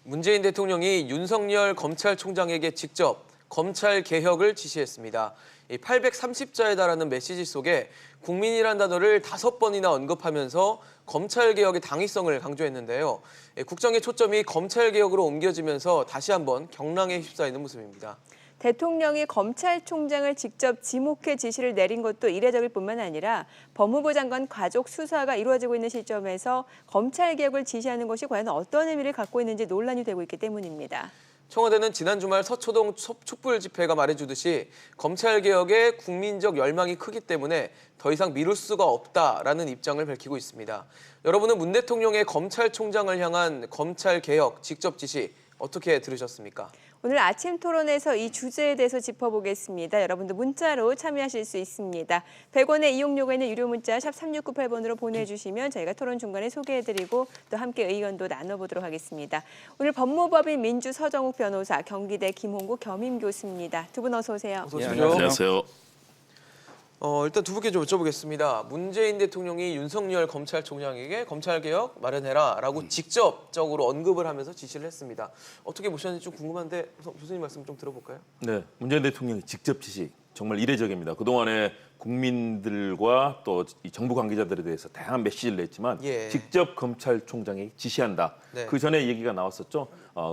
문재인 대통령이 윤석열 검찰총장에게 직접 검찰 개혁을 지시했습니다. 830자에 달하는 메시지 속에 국민이란 단어를 5번이나 언급하면서 검찰 개혁의 당위성을 강조했는데요. 국정의 초점이 검찰 개혁으로 옮겨지면서 다시 한번 경랑에 휩싸이는 모습입니다. 대통령이 검찰총장을 직접 지목해 지시를 내린 것도 이례적일 뿐만 아니라 법무부 장관 가족 수사가 이루어지고 있는 시점에서 검찰 개혁을 지시하는 것이 과연 어떤 의미를 갖고 있는지 논란이 되고 있기 때문입니다. 청와대는 지난 주말 서초동 촛불 집회가 말해주듯이 검찰개혁에 국민적 열망이 크기 때문에 더 이상 미룰 수가 없다라는 입장을 밝히고 있습니다. 여러분은 문 대통령의 검찰총장을 향한 검찰개혁 직접 지시 어떻게 들으셨습니까? 오늘 아침 토론에서 이 주제에 대해서 짚어보겠습니다. 여러분도 문자로 참여하실 수 있습니다. 100원의 이용료가 있는 유료 문자 샵 3698번으로 보내주시면 저희가 토론 중간에 소개해드리고 또 함께 의견도 나눠보도록 하겠습니다. 오늘 법무법인 민주 서정욱 변호사, 경기대 김홍국 겸임 교수입니다. 두 분 어서 오세요. 어서 오십시오. 네, 안녕하세요. 일단 두 분께 좀 여쭤보겠습니다. 문재인 대통령이 윤석열 검찰총장에게 검찰개혁 마련해라라고 직접적으로 언급을 하면서 지시를 했습니다. 어떻게 보셨는지 좀 궁금한데 교수님 말씀 좀 들어볼까요? 네, 문재인 대통령의 직접 지시 정말 이례적입니다. 그동안에 국민들과 또 이 정부 관계자들에 대해서 다양한 메시지를 냈지만 직접 검찰총장에게 지시한다. 네. 그 전에 얘기가 나왔었죠.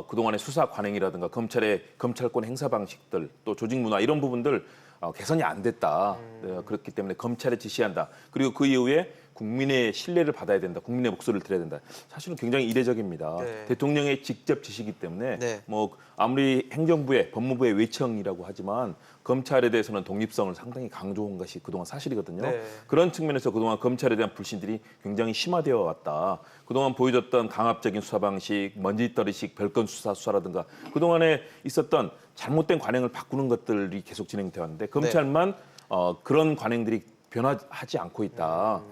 그동안의 수사 관행이라든가 검찰의 검찰권 행사 방식들 또 조직 문화 이런 부분들 개선이 안 됐다. 그렇기 때문에 검찰에 지시한다. 그리고 그 이후에 국민의 신뢰를 받아야 된다. 국민의 목소리를 들어야 된다. 사실은 굉장히 이례적입니다. 네. 대통령의 직접 지시이기 때문에 네. 뭐 아무리 행정부의 법무부의 외청이라고 하지만 검찰에 대해서는 독립성을 상당히 강조한 것이 그동안 사실이거든요. 네. 그런 측면에서 그동안 검찰에 대한 불신들이 굉장히 심화되어 왔다. 그동안 보여줬던 강압적인 수사 방식, 먼지떨이식 별건 수사라든가 그동안에 있었던 잘못된 관행을 바꾸는 것들이 계속 진행되어 왔는데 검찰만 그런 관행들이 변화하지 않고 있다.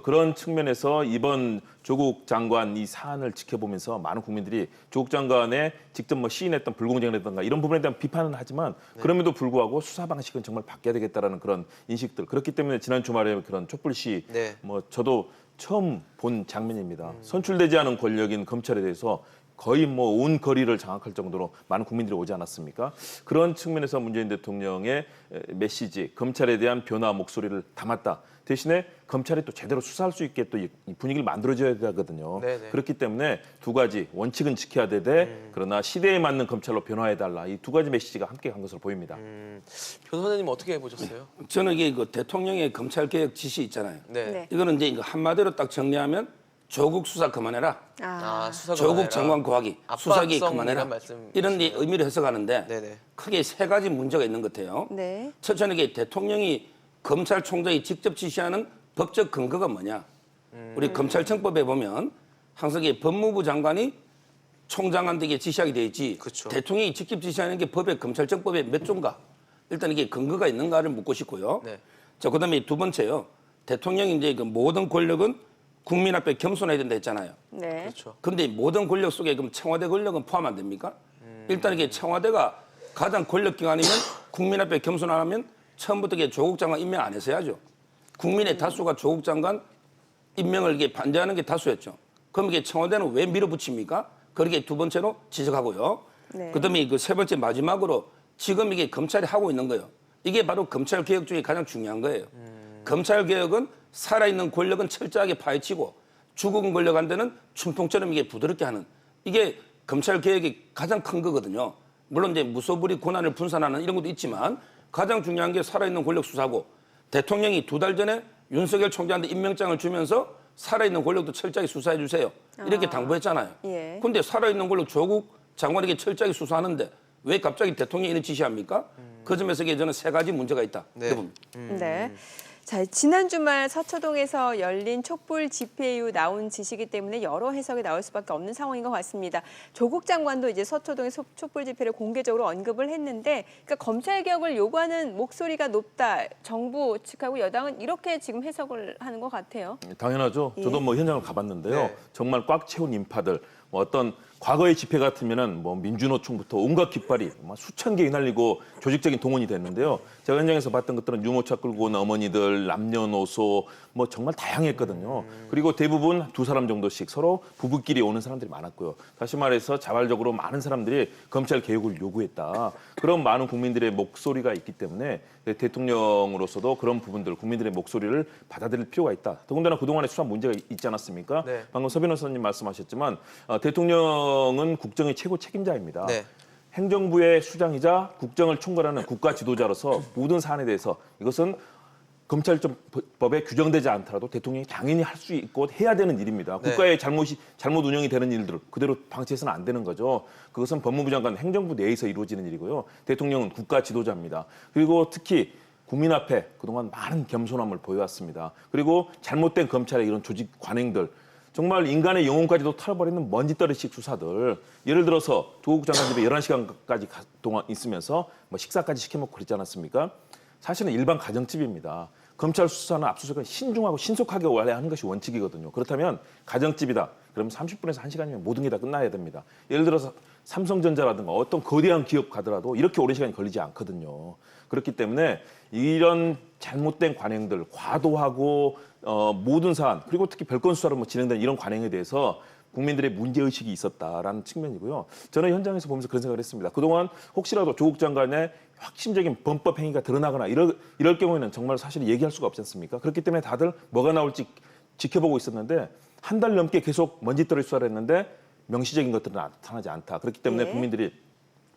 그런 측면에서 이번 조국 장관 이 사안을 지켜보면서 많은 국민들이 조국 장관의 직접 뭐 시인했던 불공정이라든가 이런 부분에 대한 비판은 하지만 그럼에도 불구하고 수사 방식은 정말 바뀌어야 되겠다라는 그런 인식들. 그렇기 때문에 지난 주말에 그런 촛불 시 뭐 저도 처음 본 장면입니다. 선출되지 않은 권력인 검찰에 대해서 거의 뭐 온 거리를 장악할 정도로 많은 국민들이 오지 않았습니까? 그런 측면에서 문재인 대통령의 메시지, 검찰에 대한 변화 목소리를 담았다. 대신에 검찰이 또 제대로 수사할 수 있게 또 이 분위기를 만들어줘야 되거든요. 네네. 그렇기 때문에 두 가지 원칙은 지켜야 되되 그러나 시대에 맞는 검찰로 변화해달라. 이 두 가지 메시지가 함께 간 것으로 보입니다. 변호사님 어떻게 보셨어요? 저는 이게 그 대통령의 검찰개혁 지시 있잖아요. 네. 이거는 이제 이거 한마디로 딱 정리하면 조국 수사 그만해라. 수사 조국 그만해라. 장관 구하기, 수사기 압박성 그만해라. 말씀 이런 의미를 해석하는데 네네. 크게 세 가지 문제가 있는 것 같아요. 네. 첫째는 이게 대통령이 검찰총장이 직접 지시하는 법적 근거가 뭐냐. 우리 검찰청법에 보면 항상 이게 법무부 장관이 총장한테 이게 지시하게 돼 있지. 그쵸. 대통령이 직접 지시하는 게 법의 검찰청법에 몇 조인가. 일단 이게 근거가 있는가를 묻고 싶고요. 네. 자, 그다음에 두 번째요. 대통령이 이제 그 모든 권력은 국민 앞에 겸손해야 된다 했잖아요. 네. 그렇죠. 근데 모든 권력 속에 그럼 청와대 권력은 포함 안 됩니까? 일단 이게 청와대가 가장 권력기관이면 국민 앞에 겸손 안 하면 처음부터 이게 조국 장관 임명 안 했어야죠. 국민의 다수가 조국 장관 임명을 이게 반대하는 게 다수였죠. 그럼 이게 청와대는 왜 밀어붙입니까? 그렇게 두 번째로 지적하고요. 네. 그다음에 그 세 번째 마지막으로 지금 이게 검찰이 하고 있는 거예요. 이게 바로 검찰 개혁 중에 가장 중요한 거예요. 검찰 개혁은 살아있는 권력은 철저하게 파헤치고 죽은 권력한테는 춘풍처럼 이게 부드럽게 하는 이게 검찰 개혁이 가장 큰 거거든요. 물론 이제 무소불위 권한을 분산하는 이런 것도 있지만 가장 중요한 게 살아있는 권력 수사고 대통령이 2달 전에 윤석열 총장한테 임명장을 주면서 살아있는 권력도 철저하게 수사해 주세요. 이렇게 당부했잖아요. 예. 근데 살아있는 권력 조국 장관에게 철저하게 수사하는데 왜 갑자기 대통령이 이런 지시합니까? 그 점에서 저는 세 가지 문제가 있다. 네. 네. 네. 자, 지난 주말 서초동에서 열린 촛불 집회 이후 나온 지시이기 때문에 여러 해석이 나올 수밖에 없는 상황인 것 같습니다. 조국 장관도 이제 서초동의 촛불 집회를 공개적으로 언급을 했는데, 그러니까 검찰 개혁을 요구하는 목소리가 높다. 정부 측하고 여당은 이렇게 지금 해석을 하는 것 같아요. 당연하죠. 저도 뭐 현장을 가봤는데요. 네. 정말 꽉 채운 인파들. 뭐 어떤 과거의 집회 같으면은 뭐 민주노총부터 온갖 깃발이 수천 개 휘날리고 조직적인 동원이 됐는데요. 제가 현장에서 봤던 것들은 유모차 끌고 온 어머니들, 남녀노소 뭐 정말 다양했거든요. 그리고 대부분 두 사람 정도씩 서로 부부끼리 오는 사람들이 많았고요. 다시 말해서 자발적으로 많은 사람들이 검찰 개혁을 요구했다. 그런 많은 국민들의 목소리가 있기 때문에 대통령으로서도 그런 부분들, 국민들의 목소리를 받아들일 필요가 있다. 더군다나 그동안에 수사 문제가 있지 않았습니까? 네. 방금 서 변호사님 말씀하셨지만 대통령은 국정의 최고 책임자입니다. 네. 행정부의 수장이자 국정을 총괄하는 국가 지도자로서 모든 사안에 대해서 이것은 검찰법에 규정되지 않더라도 대통령이 당연히 할 수 있고 해야 되는 일입니다. 네. 국가의 잘못 운영이 되는 일들을 그대로 방치해서는 안 되는 거죠. 그것은 법무부 장관 행정부 내에서 이루어지는 일이고요. 대통령은 국가 지도자입니다. 그리고 특히 국민 앞에 그동안 많은 겸손함을 보여왔습니다. 그리고 잘못된 검찰의 이런 조직 관행들, 정말 인간의 영혼까지도 털어버리는 먼지떨이식 수사들. 예를 들어서 조국 장관 집에 11시간까지 동안 있으면서 뭐 식사까지 시켜먹고 그랬지 않았습니까? 사실은 일반 가정집입니다. 검찰 수사나 압수수색은 신중하고 신속하게 원래 하는 것이 원칙이거든요. 그렇다면 가정집이다. 그러면 30분에서 1시간이면 모든 게 다 끝나야 됩니다. 예를 들어서 삼성전자라든가 어떤 거대한 기업 가더라도 이렇게 오랜 시간이 걸리지 않거든요. 그렇기 때문에 이런 잘못된 관행들, 과도하고 모든 사안, 그리고 특히 별건 수사로 진행된 이런 관행에 대해서 국민들의 문제의식이 있었다라는 측면이고요. 저는 현장에서 보면서 그런 생각을 했습니다. 그동안 혹시라도 조국 장관의 확신적인 범법 행위가 드러나거나 이럴 경우에는 정말 사실 얘기할 수가 없지 않습니까? 그렇기 때문에 다들 뭐가 나올지 지켜보고 있었는데 한 달 넘게 계속 먼지떨이 수사를 했는데 명시적인 것들은 나타나지 않다. 그렇기 때문에 네. 국민들이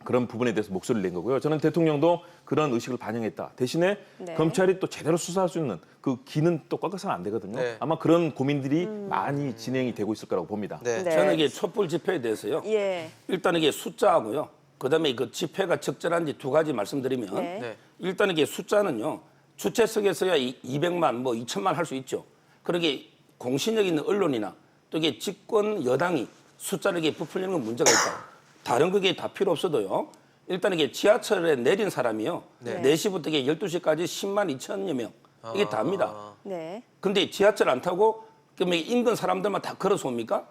그런 부분에 대해서 목소리를 낸 거고요. 저는 대통령도 그런 의식을 반영했다. 대신에 네. 검찰이 또 제대로 수사할 수 있는 그 기는 또 꺾어서는 안 되거든요. 네. 아마 그런 고민들이 많이 진행이 되고 있을 거라고 봅니다. 네. 네. 저는 이게 촛불 집회에 대해서요. 예. 일단 이게 숫자하고요. 그다음에 그 집회가 적절한지 두 가지 말씀드리면 네. 네. 일단 이게 숫자는요. 주최석에서야 200만 뭐 2천만 할 수 있죠. 그러게 공신력 있는 언론이나 또 이게 집권 여당이 숫자를 이게 부풀리는 건 문제가 있다. 다른 그게 다 필요 없어도요. 일단 이게 지하철에 내린 사람이요. 네. 4시부터 이게 12시까지 10만 2천여 명. 이게 답니다. 네. 근데 지하철 안 타고 그러면 인근 사람들만 다 걸어서 옵니까?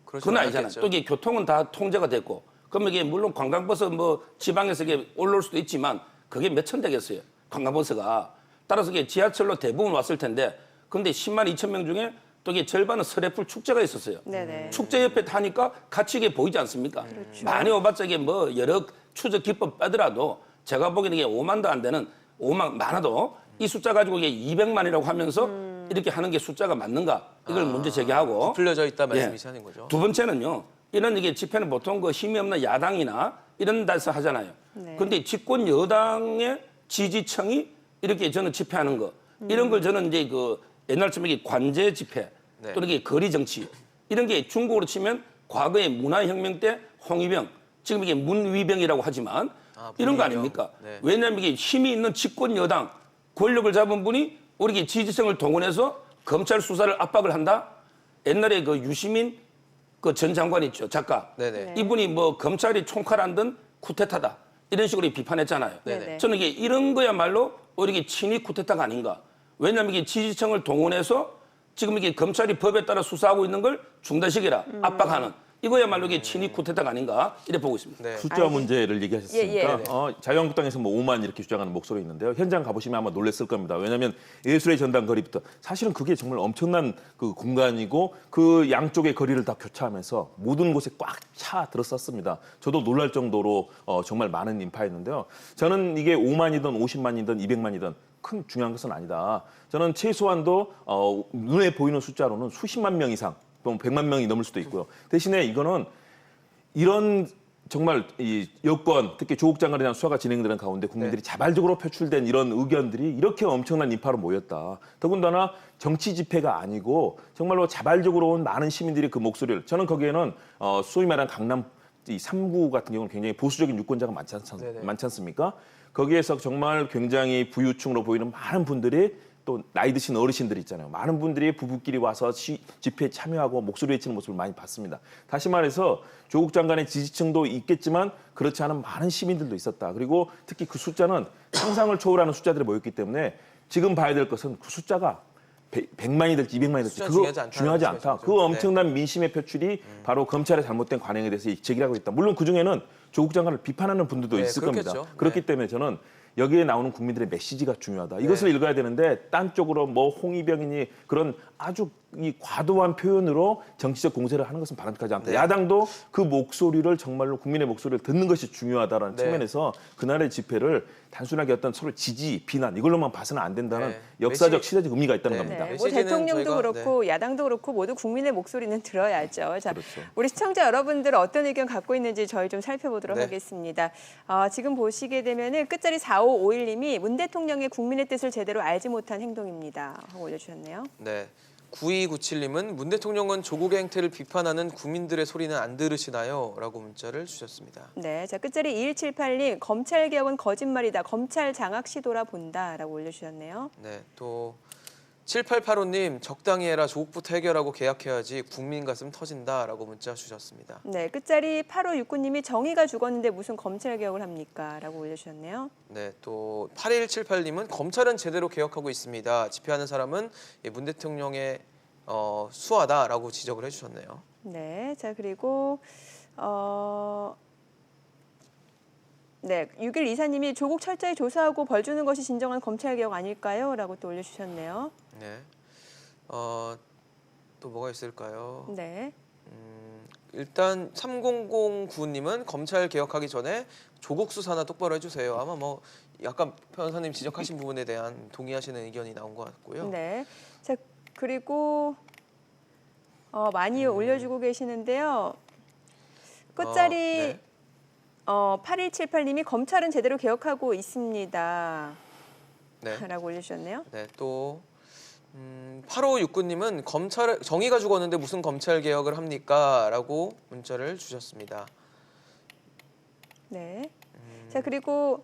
그렇진 그건 아니잖아요. 않겠죠. 또 이게 교통은 다 통제가 됐고, 그러면 이게 물론 관광버스 뭐 지방에서 이게 올라올 수도 있지만 그게 몇 천 되겠어요. 관광버스가. 따라서 이게 지하철로 대부분 왔을 텐데, 근데 10만 2천 명 중에 또 이게 절반은 설해풀 축제가 있었어요. 네네. 축제 옆에 타니까 같이 이게 보이지 않습니까? 그렇죠. 많이 오봤자 이게 뭐 여러 추적 기법 빼더라도 제가 보기에는 이게 5만도 안 되는 5만 많아도 이 숫자 가지고 이게 200만이라고 하면서 이렇게 하는 게 숫자가 맞는가? 이걸 문제 제기하고. 풀려져 있다 예. 말씀이시는 거죠. 두 번째는요. 이런 이게 집회는 보통 그 힘이 없는 야당이나 이런 데서 하잖아요. 네. 근데 집권 여당의 지지층이 이렇게 저는 집회하는 거 이런 걸 저는 이제 그 옛날처럼 이게 관제 집회 네. 또는 이게 거리 정치 이런 게 중국으로 치면 과거의 문화혁명 때 홍위병 지금 이게 문위병이라고 하지만 이런 거 문위병. 아닙니까? 네. 왜냐하면 이게 힘이 있는 집권 여당 권력을 잡은 분이 우리 지지층을 동원해서 검찰 수사를 압박을 한다. 옛날에 그 유시민 그 전 장관 있죠 작가. 네네. 이분이 뭐 검찰이 총칼 든 쿠데타다 이런 식으로 비판했잖아요. 네네. 저는 이게 이런 거야말로 오히려 이게 친위 쿠데타가 아닌가. 왜냐하면 이게 지지층을 동원해서 지금 이게 검찰이 법에 따라 수사하고 있는 걸 중단시키라 압박하는 이거야말로 이게 친위 쿠데타가 아닌가 이렇게 보고 있습니다. 네. 숫자 문제를 얘기하셨으니까 예, 예. 자유한국당에서 뭐 5만 이렇게 주장하는 목소리 있는데요. 현장 가보시면 아마 놀랐을 겁니다. 왜냐하면 예술의 전당 거리부터 사실은 그게 정말 엄청난 그 공간이고 그 양쪽의 거리를 다 교차하면서 모든 곳에 꽉 차 들었었습니다. 저도 놀랄 정도로 정말 많은 인파였는데요. 저는 이게 5만이든 50만이든 200만이든 큰 중요한 것은 아니다. 저는 최소한도 눈에 보이는 숫자로는 수십만 명 이상, 또 100만 명이 넘을 수도 있고요. 대신에 이거는 이런 정말 이 여권, 특히 조국 장관에 대한 수사가 진행되는 가운데 국민들이 자발적으로 표출된 이런 의견들이 이렇게 엄청난 인파로 모였다. 더군다나 정치 집회가 아니고 정말로 자발적으로 온 많은 시민들이 그 목소리를 저는 거기에는 소위 말하는 강남 이 3구 같은 경우는 굉장히 보수적인 유권자가 많지 않습니까? 거기에서 정말 굉장히 부유층으로 보이는 많은 분들이 또 나이 드신 어르신들 있잖아요. 많은 분들이 부부끼리 와서 집회에 참여하고 목소리 외치는 모습을 많이 봤습니다. 다시 말해서 조국 장관의 지지층도 있겠지만 그렇지 않은 많은 시민들도 있었다. 그리고 특히 그 숫자는 상상을 초월하는 숫자들이 모였기 때문에 지금 봐야 될 것은 그 숫자가 100만이 될지 200만이 될지 숫자는 그거 중요하지 않다는 중요하지 않다. 말씀이시죠. 그 엄청난 민심의 표출이 바로 검찰의 잘못된 관행에 대해서 제기를 하고 있다. 물론 그중에는 조국 장관을 비판하는 분들도 네, 있을 그렇겠죠. 겁니다. 그렇기 네. 때문에 저는 여기에 나오는 국민들의 메시지가 중요하다. 이것을 읽어야 되는데 딴 쪽으로 뭐 홍위병이니 그런 아주 이 과도한 표현으로 정치적 공세를 하는 것은 바람직하지 않다. 네. 야당도 그 목소리를 정말로 국민의 목소리를 듣는 것이 중요하다는 네. 측면에서 그날의 집회를 단순하게 어떤 서로 지지, 비난 이걸로만 봐서는 안 된다는 네. 역사적, 메시- 시대적 의미가 있다는 네. 겁니다. 네, 뭐 메시지는 대통령도 저희가- 그렇고 야당도 그렇고 모두 국민의 목소리는 들어야죠. 자, 그렇죠. 우리 시청자 여러분들 어떤 의견 갖고 있는지 저희 좀 살펴보도록 네. 하겠습니다. 지금 보시게 되면은 끝자리 4551님이 문 대통령의 국민의 뜻을 제대로 알지 못한 행동입니다. 하고 올려주셨네요. 네. 9297님은 문 대통령은 조국의 행태를 비판하는 국민들의 소리는 안 들으시나요? 라고 문자를 주셨습니다. 네, 자 끝자리 2178님 검찰 개혁은 거짓말이다. 검찰 장악 시도라 본다라고 올려주셨네요. 네. 또 7885님 적당히 해라. 조국부터 해결하고 계약해야지 국민 가슴 터진다라고 문자 주셨습니다. 네, 끝자리 8569님이 정의가 죽었는데 무슨 검찰 개혁을 합니까?라고 올려주셨네요. 네. 또 8178님은 검찰은 제대로 개혁하고 있습니다. 집회하는 사람은 문 대통령의 수하다라고 지적을 해주셨네요. 네, 자 그리고 네, 6124님이 조국 철저히 조사하고 벌 주는 것이 진정한 검찰 개혁 아닐까요? 라고 또 올려주셨네요. 네. 또 뭐가 있을까요? 네, 일단 3009님은 검찰 개혁하기 전에 조국 수사나 똑바로 해주세요. 아마 뭐 약간 변호사님 지적하신 부분에 대한 동의하시는 의견이 나온 것 같고요. 네, 자 그리고 많이 올려주고 계시는데요. 끝자리 네. 8178님이 검찰은 제대로 개혁하고 있습니다. 네. 라고 올려주셨네요. 네. 또 8569님은 검찰 정의가 죽었는데 무슨 검찰 개혁을 합니까? 라고 문자를 주셨습니다. 네. 자 그리고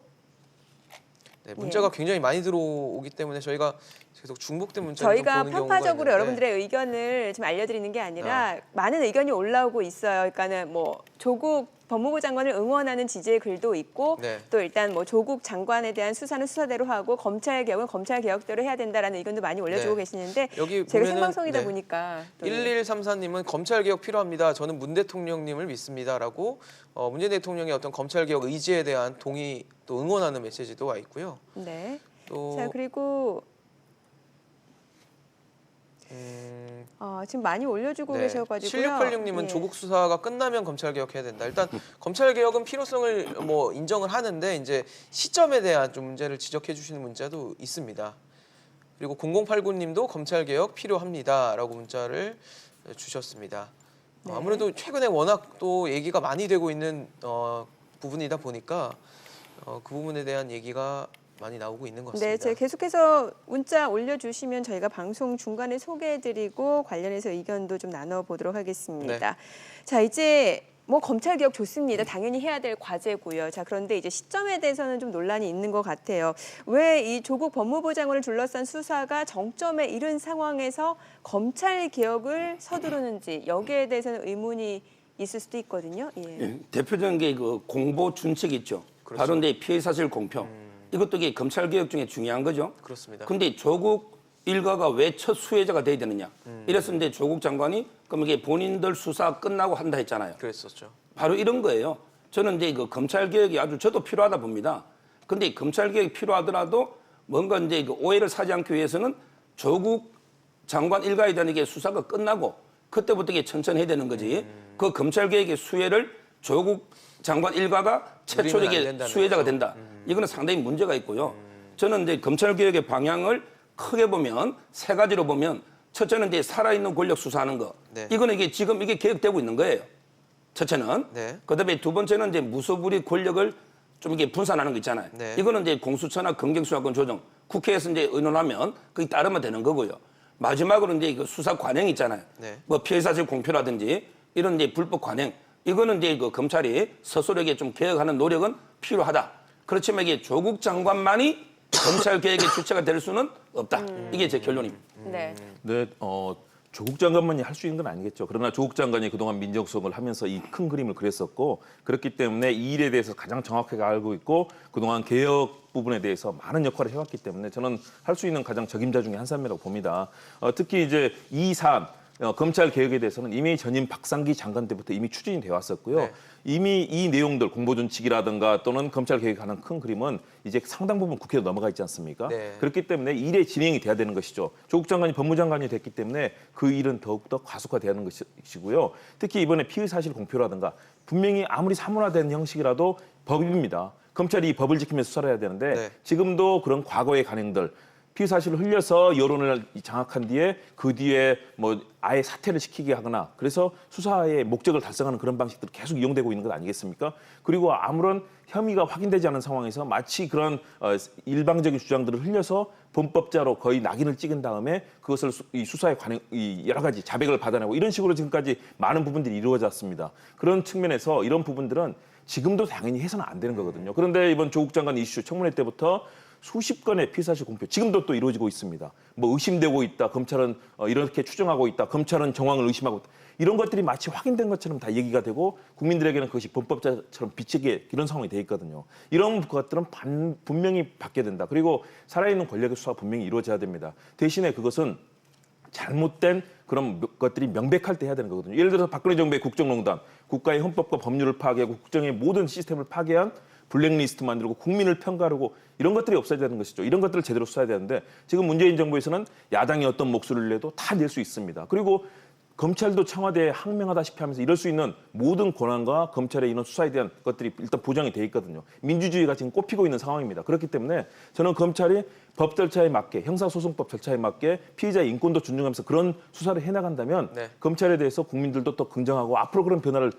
네, 문자가 굉장히 많이 들어오기 때문에 저희가 계속 중복된 문자를 좀 저희가 보는 경우가 편파적으로 있는데 여러분들의 의견을 좀 알려드리는 게 아니라 많은 의견이 올라오고 있어요. 그러니까는 뭐 조국 법무부 장관을 응원하는 지지의 글도 있고 네. 또 일단 뭐 조국 장관에 대한 수사는 수사대로 하고 검찰 개혁은 검찰 개혁대로 해야 된다라는 의견도 많이 올려주고 네. 계시는데 여기 제가 보면은, 생방송이다 네. 보니까 또 1134님은 검찰 개혁 필요합니다. 저는 문 대통령님을 믿습니다라고 문재인 대통령의 어떤 검찰 개혁 의지에 대한 동의 또 응원하는 메시지도 와 있고요. 네. 또 자 그리고 지금 많이 올려주고 계셔가지고요. 7686님은 예. 조국 수사가 끝나면 검찰 개혁해야 된다. 일단 검찰 개혁은 필요성을 뭐 인정을 하는데 이제 시점에 대한 좀 문제를 지적해 주시는 문자도 있습니다. 그리고 0089님도 검찰 개혁 필요합니다라고 문자를 주셨습니다. 네. 아무래도 최근에 워낙 또 얘기가 많이 되고 있는 부분이다 보니까 그 부분에 대한 얘기가 많이 나오고 있는 것 같습니다. 네, 제가 계속해서 문자 올려주시면 저희가 방송 중간에 소개해드리고 관련해서 의견도 좀 나눠보도록 하겠습니다. 네. 자, 이제 뭐 검찰 개혁 좋습니다. 당연히 해야 될 과제고요. 자, 그런데 이제 시점에 대해서는 좀 논란이 있는 것 같아요. 왜 이 조국 법무부 장관을 둘러싼 수사가 정점에 이른 상황에서 검찰 개혁을 서두르는지 여기에 대해서는 의문이 있을 수도 있거든요. 예. 예, 대표적인 게 그 공보 준칙 있죠. 그렇죠. 바로 이제 피해 사실 공표. 이것도 이게 검찰 개혁 중에 중요한 거죠. 그렇습니다. 근데 조국 일가가 왜 첫 수혜자가 돼야 되느냐? 이래서 이제 조국 장관이 그럼 이게 본인들 수사 끝나고 한다 했잖아요. 그랬었죠. 바로 이런 거예요. 저는 이제 그 검찰 개혁이 아주 저도 필요하다 봅니다. 근데 검찰 개혁이 필요하더라도 뭔가 이제 그 오해를 사지 않기 위해서는 조국 장관 일가에 대한 이게 수사가 끝나고 그때부터 이게 천천히 해야 되는 거지. 그 검찰 개혁의 수혜를 조국 장관 일가가 최초 누리면 안 이게 된다는 수혜자가 거죠. 된다. 이거는 상당히 문제가 있고요. 저는 이제 검찰 개혁의 방향을 크게 보면 세 가지로 보면 첫째는 이제 살아있는 권력 수사하는 거. 네. 이거는 이게 지금 이게 계획되고 있는 거예요. 첫째는. 네. 그다음에 두 번째는 이제 무소불위 권력을 좀 이게 분산하는 거 있잖아요. 네. 이거는 이제 공수처나 검경수사권 조정, 국회에서 이제 의논하면 그게 따르면 되는 거고요. 마지막으로 이제 그 수사 관행 있잖아요. 네. 뭐 피해 사실 공표라든지 이런 이제 불법 관행, 이거는 이제 그 검찰이 스스로에게 좀 개혁하는 노력은 필요하다. 그렇지만 이게 조국 장관만이 검찰 개혁의 주체가 될 수는 없다. 이게 제 결론입니다. 네. 네, 조국 장관만이 할 수 있는 건 아니겠죠. 그러나 조국 장관이 그동안 민정수석을 하면서 이 큰 그림을 그렸었고 그렇기 때문에 이 일에 대해서 가장 정확하게 알고 있고 그동안 개혁 부분에 대해서 많은 역할을 해왔기 때문에 저는 할 수 있는 가장 적임자 중에 한 사람이라고 봅니다. 특히 이제 이 사안 검찰 개혁에 대해서는 이미 전임 박상기 장관 때부터 이미 추진이 되어 왔었고요. 네. 이미 이 내용들 공보준칙이라든가 또는 검찰 개혁에 관한 큰 그림은 이제 상당 부분 국회로 넘어가 있지 않습니까? 네. 그렇기 때문에 일의 진행이 돼야 되는 것이죠. 조국 장관이 법무장관이 됐기 때문에 그 일은 더욱더 가속화되는 것이고요. 특히 이번에 피의 사실 공표라든가 분명히 아무리 사문화된 형식이라도 법입니다. 검찰이 이 법을 지키면서 수사를 해야 되는데 네. 지금도 그런 과거의 관행들 피의 사실을 흘려서 여론을 장악한 뒤에 그 뒤에 뭐 아예 사퇴를 시키게 하거나 그래서 수사의 목적을 달성하는 그런 방식들이 계속 이용되고 있는 것 아니겠습니까? 그리고 아무런 혐의가 확인되지 않은 상황에서 마치 그런 일방적인 주장들을 흘려서 범법자로 거의 낙인을 찍은 다음에 그것을 이 수사에 관행 여러 가지 자백을 받아내고 이런 식으로 지금까지 많은 부분들이 이루어졌습니다. 그런 측면에서 이런 부분들은 지금도 당연히 해서는 안 되는 거거든요. 그런데 이번 조국 장관 이슈 청문회 때부터 수십 건의 피의사실 공표 지금도 또 이루어지고 있습니다. 뭐 의심되고 있다. 검찰은 이렇게 추정하고 있다. 검찰은 정황을 의심하고 있다. 이런 것들이 마치 확인된 것처럼 다 얘기가 되고 국민들에게는 그것이 범법자처럼 비치게 이런 상황이 돼 있거든요. 이런 것들은 분명히 받게 된다. 그리고 살아있는 권력의 수사가 분명히 이루어져야 됩니다. 대신에 그것은 잘못된 그런 것들이 명백할 때 해야 되는 거거든요. 예를 들어서 박근혜 정부의 국정농단, 국가의 헌법과 법률을 파괴하고 국정의 모든 시스템을 파괴한 블랙리스트 만들고 국민을 편가르고 이런 것들이 없어야 되는 것이죠. 이런 것들을 제대로 써야 되는데 지금 문재인 정부에서는 야당이 어떤 목소리를 내도 다 낼 수 있습니다. 그리고 검찰도 청와대에 항명하다시피 하면서 이럴 수 있는 모든 권한과 검찰의 이런 수사에 대한 것들이 일단 보장이 돼 있거든요. 민주주의가 지금 꼽히고 있는 상황입니다. 그렇기 때문에 저는 검찰이 법 절차에 맞게 형사소송법 절차에 맞게 피의자의 인권도 존중하면서 그런 수사를 해나간다면 네. 검찰에 대해서 국민들도 또 긍정하고 앞으로 그런 변화를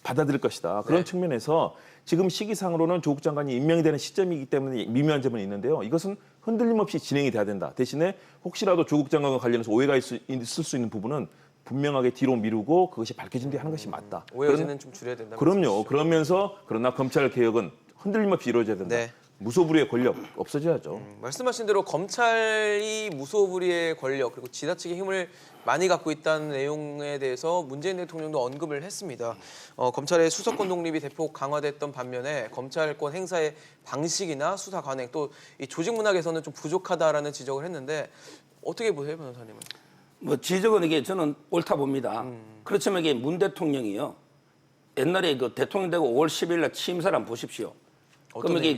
받아들일 것이다. 그런 네. 측면에서 지금 시기상으로는 조국 장관이 임명이 되는 시점이기 때문에 미묘한 점은 있는데요. 이것은 흔들림 없이 진행이 돼야 된다. 대신에 혹시라도 조국 장관과 관련해서 오해가 있을 수 있는 부분은 분명하게 뒤로 미루고 그것이 밝혀진 뒤에 하는 것이 맞다. 오해 여지는 좀 줄여야 된다. 그럼요. 그러면서 그러나 검찰 개혁은 흔들림 없이 이루어져야 된다. 네. 무소불위의 권력 없어져야죠. 말씀하신 대로 검찰이 무소불위의 권력 그리고 지나치게 힘을 많이 갖고 있다는 내용에 대해서 문재인 대통령도 언급을 했습니다. 검찰의 수사권 독립이 대폭 강화됐던 반면에 검찰권 행사의 방식이나 수사 관행 또 이 조직 문학에서는 좀 부족하다라는 지적을 했는데 어떻게 보세요, 변호사님은? 뭐 지적은 이게 저는 옳다 봅니다. 그렇지만 이게 문 대통령이요. 옛날에 그 대통령 되고 5월 10일 날 취임사를 한번 보십시오. 그럼 이게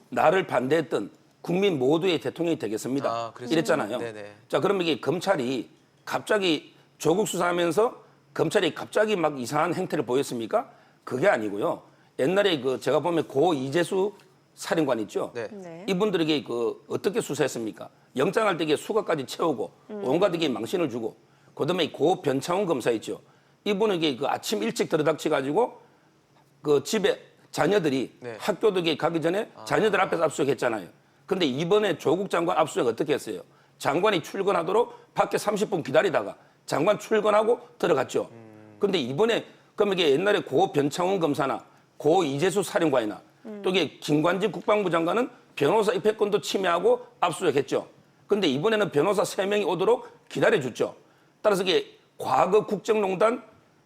나를 반대했던 국민 모두의 대통령이 되겠습니다. 아, 그랬어요? 이랬잖아요. 네네. 자, 그러면 이게 검찰이 갑자기 조국 수사하면서 검찰이 갑자기 막 이상한 행태를 보였습니까? 그게 아니고요. 옛날에 그 제가 보면 고 이재수 살인관 있죠. 네. 네. 이분들에게 그 어떻게 수사했습니까? 영장할 때 이게 수갑까지 채우고 온갖 이게 망신을 주고 그다음에 고 변창훈 검사 있죠. 이분에게 그 아침 일찍 들어닥쳐 가지고 그 집에 자녀들이 네. 학교도 가기 전에 자녀들 앞에서 압수수색했잖아요. 근데 이번에 조국 장관 압수수색 어떻게 했어요? 장관이 출근하도록 밖에 30분 기다리다가 장관 출근하고 들어갔죠. 근데 이번에 그럼 이게 옛날에 고 변창훈 검사나 고 이재수 사령관이나 또 이게 김관진 국방부 장관은 변호사 입회권도 침해하고 압수수색했죠. 근데 이번에는 변호사 3명이 오도록 기다려줬죠. 따라서 이게 과거 국정농단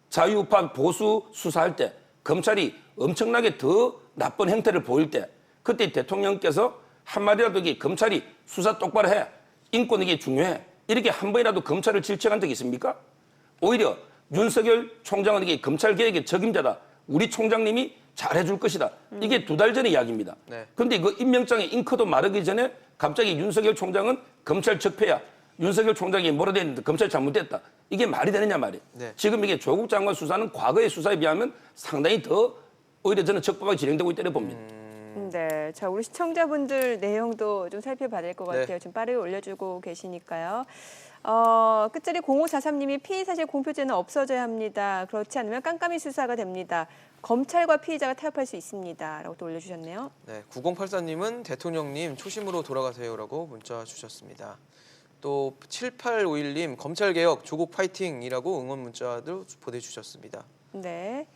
자유우파 보수 수사할 때 검찰이 엄청나게 더 나쁜 행태를 보일 때 그때 대통령께서 한마디라도 이게 검찰이 수사 똑바로 해. 인권 이게 중요해. 이렇게 한 번이라도 검찰을 질책한 적이 있습니까? 오히려 윤석열 총장은 이게 검찰 개혁의 적임자다. 우리 총장님이 잘해줄 것이다. 이게 2달 전의 이야기입니다. 네. 그런데 그 임명장에 잉크도 마르기 전에 갑자기 윤석열 총장은 검찰 적폐야. 윤석열 총장이 뭐라 됐는데 검찰 잘못됐다. 이게 말이 되느냐 말이에요. 네. 지금 이게 조국 장관 수사는 과거의 수사에 비하면 상당히 더 오히려 저는 적법하게 진행되고 있다고 봅니다. 네, 자 우리 시청자분들 내용도 좀 살펴봐야 될 것 같아요. 네. 좀 빠르게 올려주고 계시니까요. 끝자리 0543님이 피의사실 공표죄는 없어져야 합니다. 그렇지 않으면 깜깜이 수사가 됩니다. 검찰과 피의자가 타협할 수 있습니다. 라고 또 올려주셨네요. 네, 9084님은 대통령님 초심으로 돌아가세요라고 문자 주셨습니다. 또 7851님 검찰개혁 조국 파이팅이라고 응원 문자도 보내주셨습니다. 네.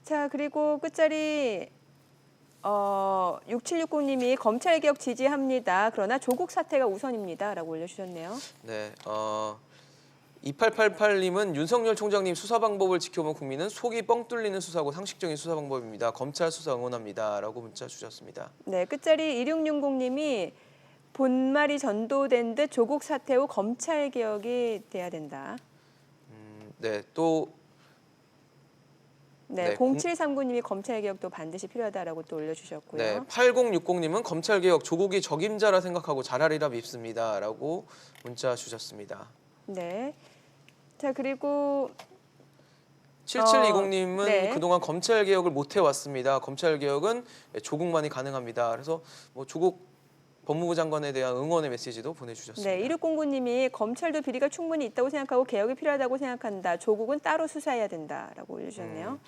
자 그리고 끝자리 6760님이 검찰개혁 지지합니다. 그러나 조국 사태가 우선입니다. 라고 올려주셨네요. 네, 2888님은 윤석열 총장님 수사 방법을 지켜본 국민은 속이 뻥 뚫리는 수사고 상식적인 수사 방법입니다. 검찰 수사 응원합니다라고 문자 주셨습니다. 네, 끝자리 2660님이 본말이 전도된 듯 조국 사퇴 후 검찰 개혁이 돼야 된다. 네, 또 네, 네, 0739님이 검찰 개혁도 반드시 필요하다라고 또 올려주셨고요. 네, 8060님은 검찰 개혁 조국이 적임자라 생각하고 잘하리라 믿습니다라고 문자 주셨습니다. 네. 자, 그리고 7720님은 네. 그동안 검찰 개혁을 못 해왔습니다. 검찰 개혁은 조국만이 가능합니다. 그래서 뭐 조국 법무부 장관에 대한 응원의 메시지도 보내주셨습니다. 네, 1609님이 검찰도 비리가 충분히 있다고 생각하고 개혁이 필요하다고 생각한다. 조국은 따로 수사해야 된다라고 올려주셨네요.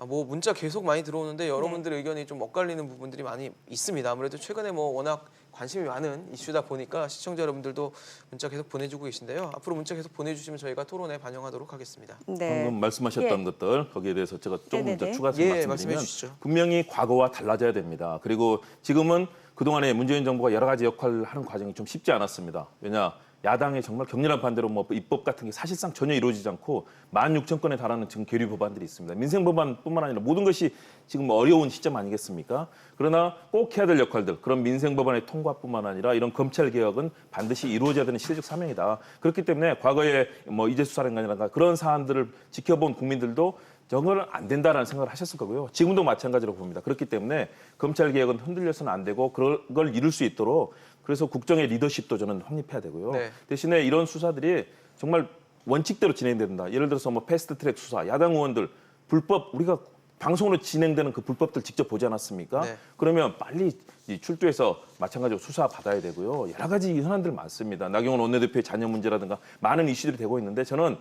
뭐 문자 계속 많이 들어오는데 여러분들의 의견이 좀 엇갈리는 부분들이 많이 있습니다. 아무래도 최근에 뭐 워낙 관심이 많은 이슈다 보니까 시청자 여러분들도 문자 계속 보내주고 계신데요. 앞으로 문자 계속 보내주시면 저희가 토론에 반영하도록 하겠습니다. 네. 방금 말씀하셨던 예. 것들 거기에 대해서 제가 조금 더 네네네. 추가해서 예, 말씀드리면 말씀해 주시죠. 분명히 과거와 달라져야 됩니다. 그리고 지금은 그동안에 문재인 정부가 여러 가지 역할을 하는 과정이 좀 쉽지 않았습니다. 왜냐 야당의 정말 격렬한 반대로 뭐 입법 같은 게 사실상 전혀 이루어지지 않고 16,000건에 달하는 지금 계류 법안들이 있습니다. 민생 법안뿐만 아니라 모든 것이 지금 어려운 시점 아니겠습니까? 그러나 꼭 해야 될 역할들, 그런 민생 법안의 통과뿐만 아니라 이런 검찰 개혁은 반드시 이루어져야 되는 시대적 사명이다. 그렇기 때문에 과거에 뭐 이재수 사령관이라든가 그런 사안들을 지켜본 국민들도 저거는 안 된다라는 생각을 하셨을 거고요. 지금도 마찬가지로 봅니다. 그렇기 때문에 검찰 개혁은 흔들려서는 안 되고 그걸 이룰 수 있도록 그래서 국정의 리더십도 저는 확립해야 되고요. 네. 대신에 이런 수사들이 정말 원칙대로 진행된다. 예를 들어서 뭐 패스트트랙 수사, 야당 의원들 불법 우리가 방송으로 진행되는 그 불법들 직접 보지 않았습니까? 네. 그러면 빨리 출두해서 마찬가지로 수사 받아야 되고요. 여러 가지 현안들 많습니다. 나경원 원내대표의 자녀 문제라든가 많은 이슈들이 되고 있는데 저는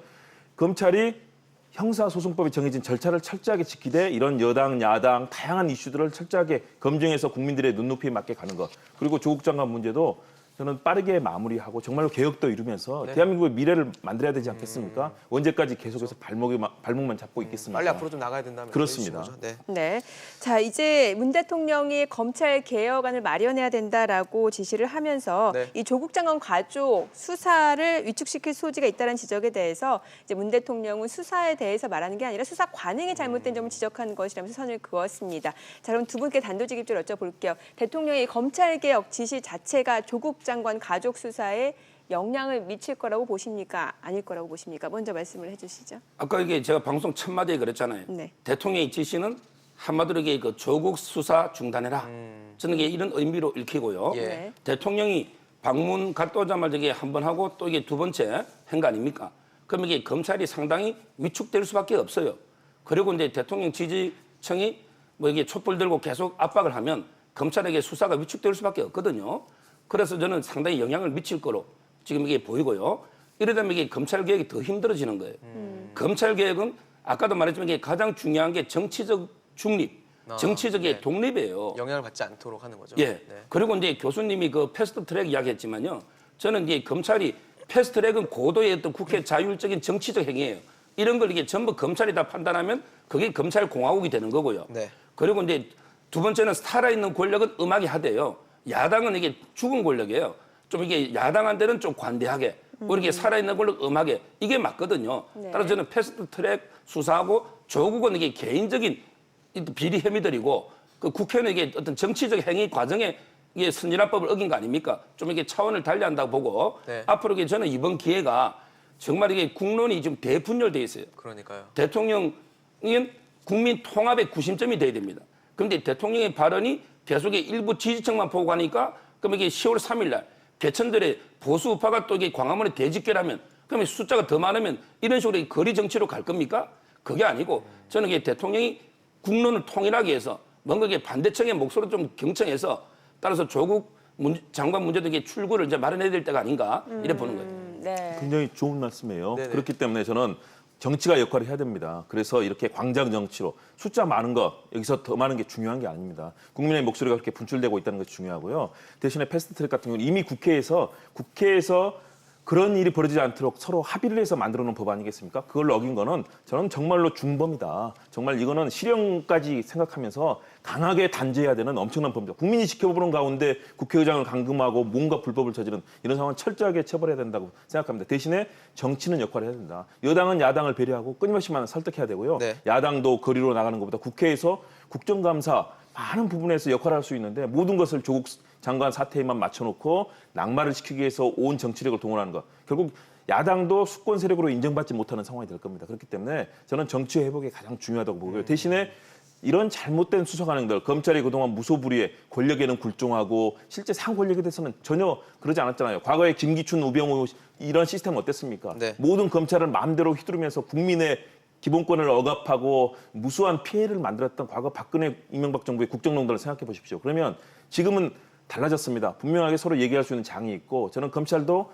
검찰이 형사소송법에 정해진 절차를 철저하게 지키되 이런 여당, 야당 다양한 이슈들을 철저하게 검증해서 국민들의 눈높이에 맞게 가는 것. 그리고 조국 장관 문제도 저는 빠르게 마무리하고 정말로 개혁도 이루면서 네. 대한민국의 미래를 만들어야 되지 않겠습니까? 언제까지 계속해서 발목만 잡고 있겠습니까? 빨리 앞으로 좀 나가야 된다면 그렇습니다. 네. 네. 자, 이제 문 대통령이 검찰 개혁안을 마련해야 된다라고 지시를 하면서 네. 이 조국 장관 가족 수사를 위축시킬 소지가 있다는 지적에 대해서 이제 문 대통령은 수사에 대해서 말하는 게 아니라 수사 관행이 잘못된 점을 지적하는 것이라면서 선을 그었습니다. 자, 그럼 두 분께 단도직입적으로 여쭤볼게요. 대통령의 검찰 개혁 지시 자체가 조국 장관 가족 수사에 영향을 미칠 거라고 보십니까? 아닐 거라고 보십니까? 먼저 말씀을 해주시죠. 아까 이게 제가 방송 첫 마디에 그랬잖아요. 네. 대통령의 지시는 한마디로 이게 그 조국 수사 중단해라. 저는 이게 이런 의미로 읽히고요. 예. 네. 대통령이 방문 갔다 오자마자 이게 한 번 하고 또 이게 두 번째 한 거 아닙니까? 그럼 이게 검찰이 상당히 위축될 수밖에 없어요. 그리고 이제 대통령 지지층이 뭐 이게 촛불 들고 계속 압박을 하면 검찰에게 수사가 위축될 수밖에 없거든요. 그래서 저는 상당히 영향을 미칠 거로 지금 이게 보이고요. 이러다면 이게 검찰 개혁이 더 힘들어지는 거예요. 검찰 개혁은 아까도 말했지만 이게 가장 중요한 게 정치적 중립, 정치적인 네. 독립이에요. 영향을 받지 않도록 하는 거죠. 예. 네. 그리고 이제 교수님이 그 패스트트랙 이야기했지만요. 저는 이제 검찰이 패스트트랙은 고도의 어떤 국회 자율적인 정치적 행위예요. 이런 걸 이게 전부 검찰이 다 판단하면 그게 검찰 공화국이 되는 거고요. 네. 그리고 이제 두 번째는 살아있는 권력은 음악이 하대요. 야당은 이게 죽은 권력이에요. 좀 이게 야당한테는 좀 관대하게, 이렇게 살아있는 권력 음악에 이게 맞거든요. 네. 따라서 저는 패스트트랙 수사하고 조국은 이게 개인적인 비리 혐의들이고 그 국회는 이게 어떤 정치적 행위 과정에 이게 선진화법을 어긴 거 아닙니까? 좀 이게 차원을 달리한다고 보고 네. 앞으로 이게 저는 이번 기회가 정말 이게 국론이 좀 대분열돼 있어요. 그러니까요. 대통령은 국민 통합의 구심점이 돼야 됩니다. 그런데 대통령의 발언이 계속 일부 지지층만 보고 가니까 그럼 이게 10월 3일 날 개천들의 보수 우파가 또 이게 광화문에 대집결하면 그러면 숫자가 더 많으면 이런 식으로 거리 정치로 갈 겁니까? 그게 아니고 저는 이게 대통령이 국론을 통일하기 위해서 뭔가 이게 반대층의 목소리를 좀 경청해서 따라서 조국 장관 문제도 이게 출구를 이제 마련해야 될 때가 아닌가 이래 보는 거예요. 네. 굉장히 좋은 말씀이에요. 네네. 그렇기 때문에 저는 정치가 역할을 해야 됩니다. 그래서 이렇게 광장 정치로 숫자 많은 것 여기서 더 많은 게 중요한 게 아닙니다. 국민의 목소리가 그렇게 분출되고 있다는 것이 중요하고요. 대신에 패스트트랙 같은 경우는 이미 국회에서 그런 일이 벌어지지 않도록 서로 합의를 해서 만들어 놓은 법 아니겠습니까? 그걸 어긴 거는 저는 정말로 중범이다. 정말 이거는 실형까지 생각하면서 강하게 단죄해야 되는 엄청난 범죄다. 국민이 지켜보는 가운데 국회의장을 감금하고 뭔가 불법을 저지른 이런 상황은 철저하게 처벌해야 된다고 생각합니다. 대신에 정치는 역할을 해야 된다. 여당은 야당을 배려하고 끊임없이만 설득해야 되고요. 네. 야당도 거리로 나가는 것보다 국회에서 국정감사 많은 부분에서 역할을 할 수 있는데 모든 것을 조국 장관 사태에만 맞춰놓고 낙마를 시키기 위해서 온 정치력을 동원하는 것. 결국 야당도 수권 세력으로 인정받지 못하는 상황이 될 겁니다. 그렇기 때문에 저는 정치 회복이 가장 중요하다고 보고요. 대신에 이런 잘못된 수사 관행들, 검찰이 그동안 무소불위에 권력에는 굴종하고 실제 상권력에 대해서는 전혀 그러지 않았잖아요. 과거에 김기춘, 우병우 이런 시스템 어땠습니까? 네. 모든 검찰을 마음대로 휘두르면서 국민의 기본권을 억압하고 무수한 피해를 만들었던 과거 박근혜, 이명박 정부의 국정농단을 생각해 보십시오. 그러면 지금은 달라졌습니다. 분명하게 서로 얘기할 수 있는 장이 있고 저는 검찰도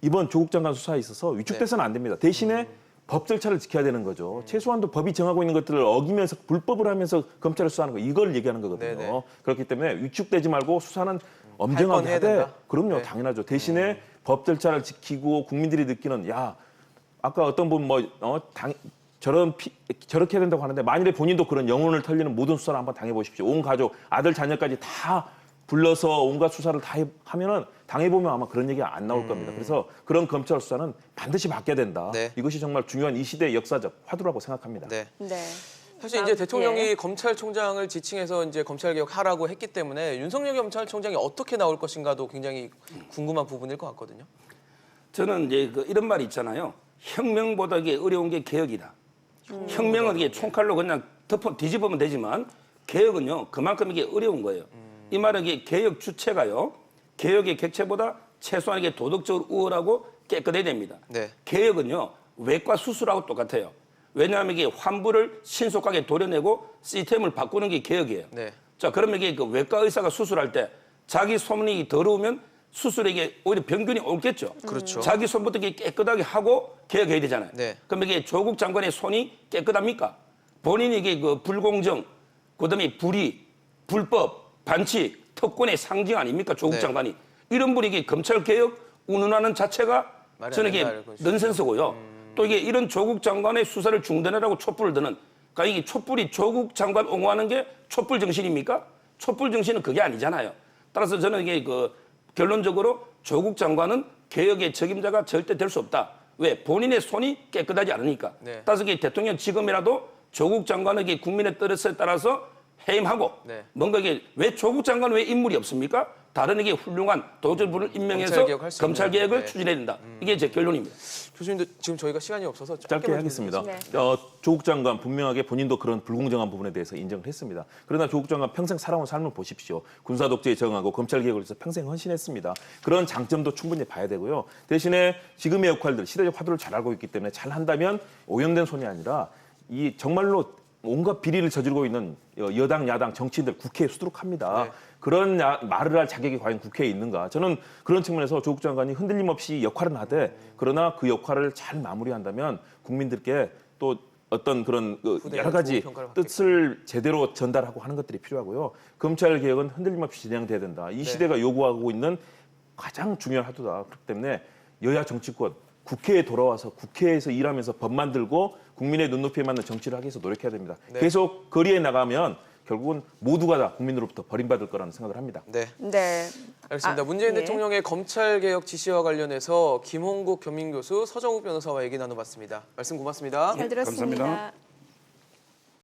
이번 조국 장관 수사에 있어서 위축돼서는 안 됩니다. 대신에 법 절차를 지켜야 되는 거죠. 최소한도 법이 정하고 있는 것들을 어기면서 불법을 하면서 검찰을 수사하는 거 이걸 얘기하는 거거든요. 네네. 그렇기 때문에 위축되지 말고 수사는 엄정하게 해야 하되 된다? 그럼요. 네. 당연하죠. 대신에 법 절차를 지키고 국민들이 느끼는 야 아까 어떤 분 저렇게 해야 된다고 하는데 만일에 본인도 그런 영혼을 털리는 모든 수사를 한번 당해보십시오. 온 가족, 아들, 자녀까지 다 불러서 온갖 수사를 다 하면은 당해보면 아마 그런 얘기가 안 나올 겁니다. 그래서 그런 검찰 수사는 반드시 받게 된다. 네. 이것이 정말 중요한 이 시대의 역사적 화두라고 생각합니다. 네. 네. 사실 이제 대통령이 예. 검찰총장을 지칭해서 이제 검찰개혁하라고 했기 때문에 윤석열 검찰총장이 어떻게 나올 것인가도 굉장히 궁금한 부분일 것 같거든요. 저는 이제 이런 말이 있잖아요. 혁명보다 이게 어려운 게 개혁이다. 혁명은 이게 총칼로 그냥 뒤집으면 되지만 개혁은요 그만큼 이게 어려운 거예요. 이 말은 이게 개혁 주체가요 개혁의 객체보다 최소한 이게 도덕적으로 우월하고 깨끗해야 됩니다. 네. 개혁은요 외과 수술하고 똑같아요. 왜냐하면 이게 환부를 신속하게 도려내고 시스템을 바꾸는 게 개혁이에요. 네. 자 그러면 이게 그 외과 의사가 수술할 때 자기 손이 더러우면 수술에게 오히려 병균이 옳겠죠. 그렇죠. 자기 손부터 이렇게 깨끗하게 하고 개혁해야 되잖아요. 네. 그럼 이게 조국 장관의 손이 깨끗합니까? 본인이 이게 그 불공정, 그다음에 불의, 불법, 반칙, 특권의 상징 아닙니까? 조국 네. 장관이 이런 분이 이게 검찰 개혁 운운하는 자체가 말이 저는 안 이게 된다, 이런 넌센스고요. 또 이게 이런 조국 장관의 수사를 중단하라고 촛불을 드는, 그러니까 이게 촛불이 조국 장관 옹호하는 게 촛불 정신입니까? 촛불 정신은 그게 아니잖아요. 따라서 저는 이게 결론적으로 조국 장관은 개혁의 책임자가 절대 될 수 없다. 왜? 본인의 손이 깨끗하지 않으니까. 네. 따라서 이게 대통령 지금이라도 조국 장관에게 국민의 뜻에 따라서 해임하고 네. 뭔가 이게 왜 조국 장관 왜 인물이 없습니까? 다른 이게 훌륭한 도저분을 임명해서 검찰개혁할 수 검찰 있는, 개혁을 네. 추진해야 된다. 이게 제 결론입니다. 교수님도 지금 저희가 시간이 없어서 짧게 하겠습니다. 네. 조국 장관 분명하게 본인도 그런 불공정한 부분에 대해서 인정을 했습니다. 그러나 조국 장관 평생 살아온 삶을 보십시오. 군사 독재에 저항하고 검찰 개혁을 위해서 평생 헌신했습니다. 그런 장점도 충분히 봐야 되고요. 대신에 지금의 역할들, 시대적 화두를 잘 알고 있기 때문에 잘 한다면 오염된 손이 아니라 이 정말로 온갖 비리를 저지르고 있는 여당, 야당, 정치인들 국회에 수두룩합니다. 네. 그런 말을 할 자격이 과연 국회에 있는가? 저는 그런 측면에서 조국 장관이 흔들림 없이 역할은 하되 그러나 그 역할을 잘 마무리한다면 국민들께 또 어떤 그런 여러 가지 좋은 평가를 받겠다. 뜻을 제대로 전달하고 하는 것들이 필요하고요. 검찰 개혁은 흔들림 없이 진행돼야 된다. 이 시대가 요구하고 있는 가장 중요한 화두다. 그렇기 때문에 여야 정치권 국회에 돌아와서 국회에서 일하면서 법 만들고 국민의 눈높이에 맞는 정치를 하기 위해서 노력해야 됩니다. 네. 계속 거리에 나가면 결국은 모두가 다 국민으로부터 버림받을 거라는 생각을 합니다. 네. 네. 알겠습니다. 문재인 예. 대통령의 검찰개혁 지시와 관련해서 김홍국 겸임교수, 서정욱 변호사와 얘기 나눠봤습니다. 말씀 고맙습니다. 잘 들었습니다. 감사합니다.